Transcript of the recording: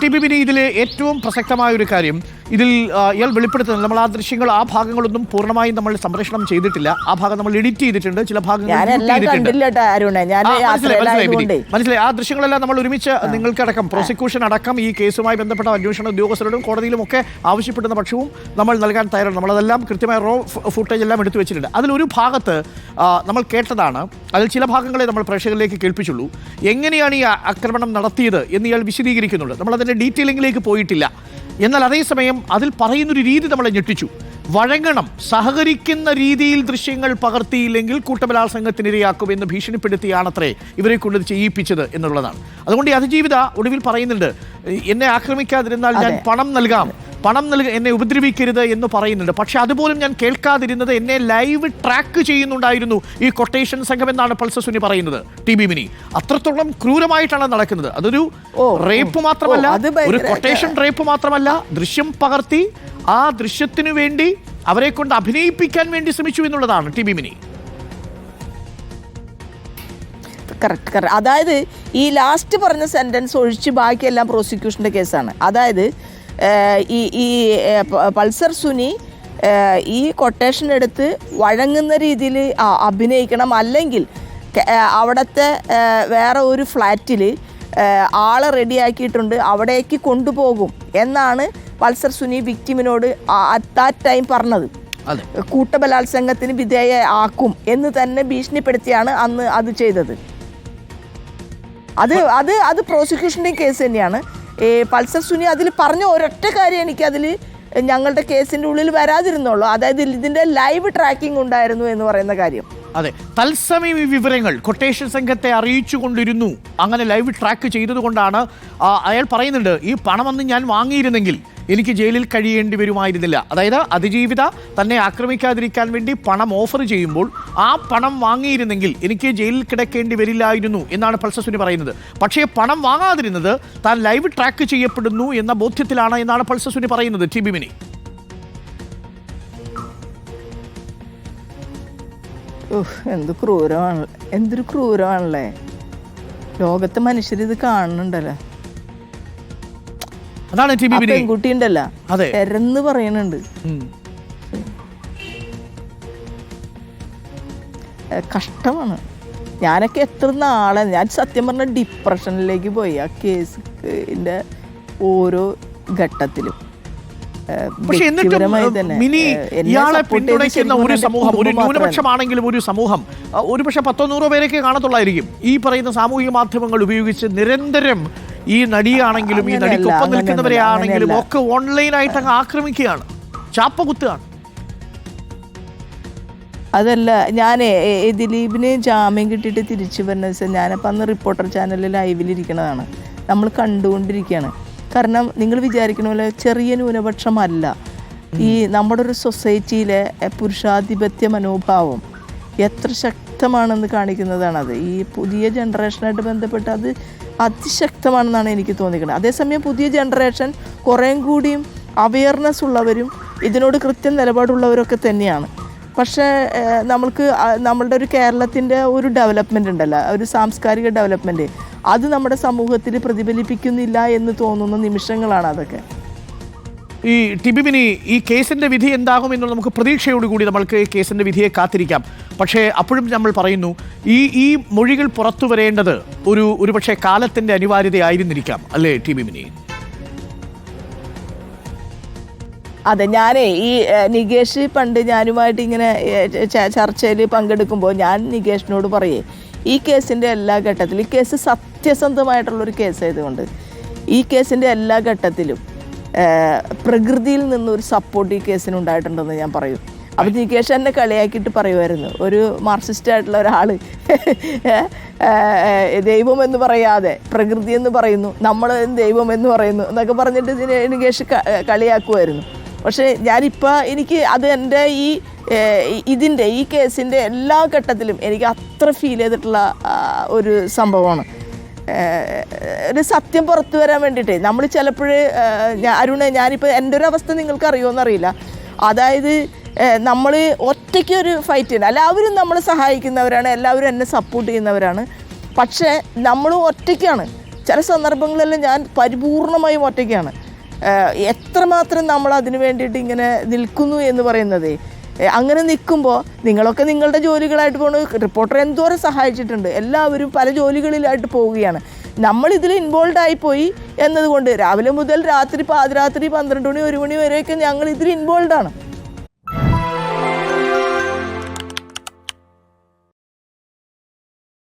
T B Bini ഇതിലെ ഏറ്റവും പ്രസക്തമായ ഒരു കാര്യം ഇതിൽ ഇയാൾ വെളിപ്പെടുത്തുന്നത് നമ്മൾ ആ ദൃശ്യങ്ങൾ ആ ഭാഗങ്ങളൊന്നും പൂർണ്ണമായും നമ്മൾ സംപ്രേഷണം ചെയ്തിട്ടില്ല. ആ ഭാഗം നമ്മൾ എഡിറ്റ് ചെയ്തിട്ടുണ്ട്, ചില ഭാഗങ്ങൾ മനസ്സിലായി. ആ ദൃശ്യങ്ങളെല്ലാം നമ്മൾ ഒരുമിച്ച് നിങ്ങൾക്കടക്കം പ്രോസിക്യൂഷൻ അടക്കം ഈ കേസുമായി ബന്ധപ്പെട്ട അന്വേഷണ ഉദ്യോഗസ്ഥരോടും കോടതിയിലും ഒക്കെ ആവശ്യപ്പെടുന്ന പക്ഷവും നമ്മൾ നൽകാൻ തയ്യാറാണ്. നമ്മളതെല്ലാം കൃത്യമായ റോ ഫുട്ടേജ് എല്ലാം എടുത്തു വെച്ചിട്ടുണ്ട്. അതിലൊരു ഭാഗത്ത് നമ്മൾ കേട്ടതാണ്, അതിൽ ചില ഭാഗങ്ങളെ നമ്മൾ പ്രേക്ഷകരിലേക്ക് കേൾപ്പിച്ചുള്ളൂ. എങ്ങനെയാണ് ഈ ആക്രമണം നടത്തിയത് എന്ന് ഇയാൾ വിശദീകരിക്കുന്നുണ്ട്. നമ്മളതിൻ്റെ ഡീറ്റെയിലിംഗിലേക്ക് പോയിട്ടില്ല. എന്നാൽ അതേസമയം അതിൽ പറയുന്നൊരു രീതി നമ്മളെ ഞെട്ടിച്ചു. വഴങ്ങണം, സഹകരിക്കുന്ന രീതിയിൽ ദൃശ്യങ്ങൾ പകർത്തിയില്ലെങ്കിൽ കൂട്ടബലാത്സംഗത്തിനിരയാക്കുമെന്ന് ഭീഷണിപ്പെടുത്തിയാണത്രേ ഇവരെ കൊണ്ട് ചെയ്യിപ്പിച്ചത് എന്നുള്ളതാണ്. അതുകൊണ്ട് ഈ അതിജീവിത ഒടുവിൽ പറയുന്നുണ്ട്, എന്നെ ആക്രമിക്കാതിരുന്നാൽ ഞാൻ പണം നൽകാം, എന്നെ ഉപദ്രവിക്കരുത് എന്ന് പറയുന്നുണ്ട്. പക്ഷെ അതുപോലും ഞാൻ കേൾക്കാതിരുന്നത് എന്നെ ലൈവ് ട്രാക്ക് ചെയ്യുന്നുണ്ടായിരുന്നു ഈ കൊട്ടേഷൻ സംഘം എന്നാണ് പൾസർ സുനി പറയുന്നത്. ടി ബി മിനി അത്രത്തോളം ക്രൂരമായിട്ടാണ് നടക്കുന്നത്. അതൊരു റേപ്പ് മാത്രമല്ല, ഒരു കൊട്ടേഷൻ റേപ്പ് മാത്രമല്ല, ദൃശ്യം പകർത്തി ആ ദൃശ്യത്തിനു വേണ്ടി അവരെ കൊണ്ട് അഭിനയിപ്പിക്കാൻ വേണ്ടി ശ്രമിച്ചു എന്നുള്ളതാണ് ടി ബി മിനി. കറക്റ്റ്. അതായത് ഈ ലാസ്റ്റ് പറഞ്ഞ സെന്റൻസ് ഒഴിച്ച് ബാക്കിയെല്ലാം പ്രോസിക്യൂഷന്റെ കേസാണ്. അതായത് ഈ പൾസർ സുനി ഈ കൊട്ടേഷൻ എടുത്ത് വഴങ്ങുന്ന രീതിയിൽ അഭിനയിക്കണം, അല്ലെങ്കിൽ അവിടുത്തെ വേറെ ഒരു ഫ്ലാറ്റിൽ ആളെ റെഡിയാക്കിയിട്ടുണ്ട്, അവിടേക്ക് കൊണ്ടുപോകും എന്നാണ് പൾസർ സുനി വിക്ടിമിനോട് അറ്റ് ദാറ്റ് ടൈം പറഞ്ഞത്. കൂട്ടബലാത്സംഗത്തിന് വിധേയ ആക്കും എന്ന് തന്നെ ഭീഷണിപ്പെടുത്തിയാണ് അന്ന് അത് ചെയ്തത്. അത് പ്രോസിക്യൂഷൻ്റെയും കേസ് തന്നെയാണ്. പൾസർ സുനി അതിൽ പറഞ്ഞ ഒരൊറ്റ കാര്യം എനിക്കതിൽ ഞങ്ങളുടെ കേസിൻ്റെ ഉള്ളിൽ വരാതിരുന്നുള്ളൂ. അതായത് ഇതിൻ്റെ ലൈവ് ട്രാക്കിംഗ് ഉണ്ടായിരുന്നു എന്ന് പറയുന്ന കാര്യം. അതെ, തത്സമയം ഈ വിവരങ്ങൾ കൊട്ടേഷൻ സംഘത്തെ അറിയിച്ചു കൊണ്ടിരുന്നു. അങ്ങനെ ലൈവ് ട്രാക്ക് ചെയ്തതുകൊണ്ടാണ് അയാൾ പറയുന്നുണ്ട്, ഈ പണമൊന്ന് ഞാൻ വാങ്ങിയിരുന്നെങ്കിൽ എനിക്ക് ജയിലിൽ കഴിയേണ്ടി വരുമായിരുന്നില്ല. അതായത് അതിജീവിത തന്നെ ആക്രമിക്കാതിരിക്കാൻ വേണ്ടി പണം ഓഫർ ചെയ്യുമ്പോൾ ആ പണം വാങ്ങിയിരുന്നെങ്കിൽ എനിക്ക് ജയിലിൽ കിടക്കേണ്ടി വരില്ലായിരുന്നു എന്നാണ് പൾസർ സുനി പറയുന്നത്. പക്ഷേ പണം വാങ്ങാതിരുന്നത് താൻ ലൈവ് ട്രാക്ക് ചെയ്യപ്പെടുന്നു എന്ന ബോധ്യത്തിലാണ് എന്നാണ് പൾസർ സുനി പറയുന്നത്. ടി ബി മിനി, എന്തൊരു ക്രൂരമാണല്ലേ. ലോകത്തെ മനുഷ്യരിത് കാണുന്നുണ്ടല്ലോ. അതാണ് പെൺകുട്ടി ഉണ്ടല്ലോ, എരന്ന് പറയണുണ്ട്. കഷ്ടമാണ്. ഞാനൊക്കെ എത്ര നാളെ ഞാൻ സത്യം പറഞ്ഞ ഡിപ്രഷനിലേക്ക് പോയി ആ കേസിന്റെ ഓരോ ഘട്ടത്തിലും. പക്ഷെ എന്നിട്ടും മിനി ഇയാളെ പിന്തുണയ്ക്കുന്ന ഒരു സമൂഹം, ഒരു ന്യൂനപക്ഷമാണെങ്കിലും ഒരു സമൂഹം, ഒരുപക്ഷെ 100-100 പേരൊക്കെ കാണത്തുള്ളായിരിക്കും, ഈ പറയുന്ന സാമൂഹിക മാധ്യമങ്ങൾ ഉപയോഗിച്ച് നിരന്തരം ഈ നടിയാണെങ്കിലും ഈ നടിക്കൊപ്പം നിൽക്കുന്നവരെ ആണെങ്കിലും ഒക്കെ ഓൺലൈനായിട്ട് അങ്ങ് ആക്രമിക്കുകയാണ്, ചാപ്പകുത്തുകയാണ്. അതല്ല, ഞാൻ ദിലീപിന് ജാമ്യം കിട്ടിയിട്ട് തിരിച്ചു വരുന്ന ദിവസം ഞാനപ്പോൾ അന്ന് റിപ്പോർട്ടർ ചാനലിൽ ലൈവിലിരിക്കണതാണ്, നമ്മൾ കണ്ടുകൊണ്ടിരിക്കുകയാണ്. കാരണം നിങ്ങൾ വിചാരിക്കണ പോലെ ചെറിയ ന്യൂനപക്ഷമല്ല ഈ നമ്മുടെ ഒരു സൊസൈറ്റിയിലെ പുരുഷാധിപത്യ മനോഭാവം എത്ര ശക്തമാണെന്ന് കാണിക്കുന്നതാണത്. ഈ പുതിയ ജനറേഷനായിട്ട് ബന്ധപ്പെട്ട് അത് അതിശക്തമാണെന്നാണ് എനിക്ക് തോന്നിക്കുന്നത്. അതേസമയം പുതിയ ജനറേഷൻ കുറേയും കൂടിയും അവയർനെസ് ഉള്ളവരും ഇതിനോട് കൃത്യം നിലപാടുള്ളവരൊക്കെ തന്നെയാണ്. പക്ഷേ നമ്മളുടെ ഒരു കേരളത്തിൻ്റെ ഒരു ഡെവലപ്മെൻ്റ് ഉണ്ടല്ലോ, ഒരു സാംസ്കാരിക ഡെവലപ്മെൻറ്റ്, അത് നമ്മുടെ സമൂഹത്തിൽ പ്രതിഫലിപ്പിക്കുന്നില്ല എന്ന് തോന്നുന്ന നിമിഷങ്ങളാണ് അതൊക്കെ. ഈ ടി ബി മിനി, ഈ കേസിൻ്റെ വിധി എന്താകുമെന്നുള്ള നമുക്ക് പ്രതീക്ഷയോടുകൂടി നമ്മൾക്ക് ഈ കേസിൻ്റെ വിധിയെ കാത്തിരിക്കാം. പക്ഷേ അപ്പോഴും നമ്മൾ പറയുന്നു, ഈ മൊഴികൾ പുറത്തു വരേണ്ടത് ഒരുപക്ഷെ കാലത്തിൻ്റെ അനിവാര്യതയായിരുന്നിരിക്കാം, അല്ലേ ടി ബി മിനി? അതെ, ഞാനേ ഈ നികേഷ് പണ്ട് ഞാനുമായിട്ട് ഇങ്ങനെ ചർച്ചയിൽ പങ്കെടുക്കുമ്പോൾ ഞാൻ നികേഷിനോട് പറയേ, ഈ കേസിൻ്റെ എല്ലാ ഘട്ടത്തിലും, ഈ കേസ് സത്യസന്ധമായിട്ടുള്ളൊരു കേസായതുകൊണ്ട് ഈ കേസിൻ്റെ എല്ലാ ഘട്ടത്തിലും പ്രകൃതിയിൽ നിന്നൊരു സപ്പോർട്ട് ഈ കേസിനുണ്ടായിട്ടുണ്ടെന്ന് ഞാൻ പറയും. അപ്പോൾ നികേഷ് എന്നെ കളിയാക്കിയിട്ട് പറയുമായിരുന്നു, ഒരു മാർക്സിസ്റ്റ് ആയിട്ടുള്ള ഒരാൾ ദൈവം എന്ന് പറയാതെ പ്രകൃതി എന്ന് പറയുന്നു, നമ്മൾ ദൈവം എന്ന് പറയുന്നു എന്നൊക്കെ പറഞ്ഞിട്ട് നികേഷ് കളിയാക്കുമായിരുന്നു. പക്ഷേ ഞാനിപ്പോൾ എനിക്ക് അത് എൻ്റെ ഈ കേസിൻ്റെ എല്ലാ ഘട്ടത്തിലും എനിക്ക് അത്ര ഫീൽ ചെയ്തിട്ടുള്ള ഒരു സംഭവമാണ്. ഒരു സത്യം പുറത്തു വരാൻ വേണ്ടിയിട്ട് നമ്മൾ ചിലപ്പോൾ അരുണേ, ഞാനിപ്പോൾ എൻ്റെ ഒരു അവസ്ഥ നിങ്ങൾക്ക് അറിയുമോയെന്നറിയില്ല. അതായത് നമ്മൾ ഒറ്റയ്ക്ക് ഒരു ഫൈറ്റ് ചെയ്യണം, എല്ലാവരും നമ്മളെ സഹായിക്കുന്നവരാണ്, എല്ലാവരും എന്നെ സപ്പോർട്ട് ചെയ്യുന്നവരാണ്. പക്ഷേ നമ്മൾ ഒറ്റയ്ക്കാണ്. ചില സന്ദർഭങ്ങളിലെല്ലാം ഞാൻ പരിപൂർണമായും ഒറ്റയ്ക്കാണ്. എത്രമാത്രം നമ്മൾ അതിന് വേണ്ടിയിട്ട് ഇങ്ങനെ നിൽക്കുന്നു എന്ന് പറയുന്നത്. അങ്ങനെ നിൽക്കുമ്പോൾ നിങ്ങളൊക്കെ നിങ്ങളുടെ ജോലികളായിട്ട് പോകുന്നു. റിപ്പോർട്ടർ എന്തോരം സഹായിച്ചിട്ടുണ്ട്. എല്ലാവരും പല ജോലികളിലായിട്ട് പോവുകയാണ്. നമ്മളിതിൽ ഇൻവോൾവ് ആയിപ്പോയി എന്നതുകൊണ്ട് രാവിലെ മുതൽ രാത്രി പാതിരാത്രി 12 മണി 1 മണി വരെയൊക്കെ ഞങ്ങൾ ഇതിൽ ഇൻവോൾവ് ആണ്.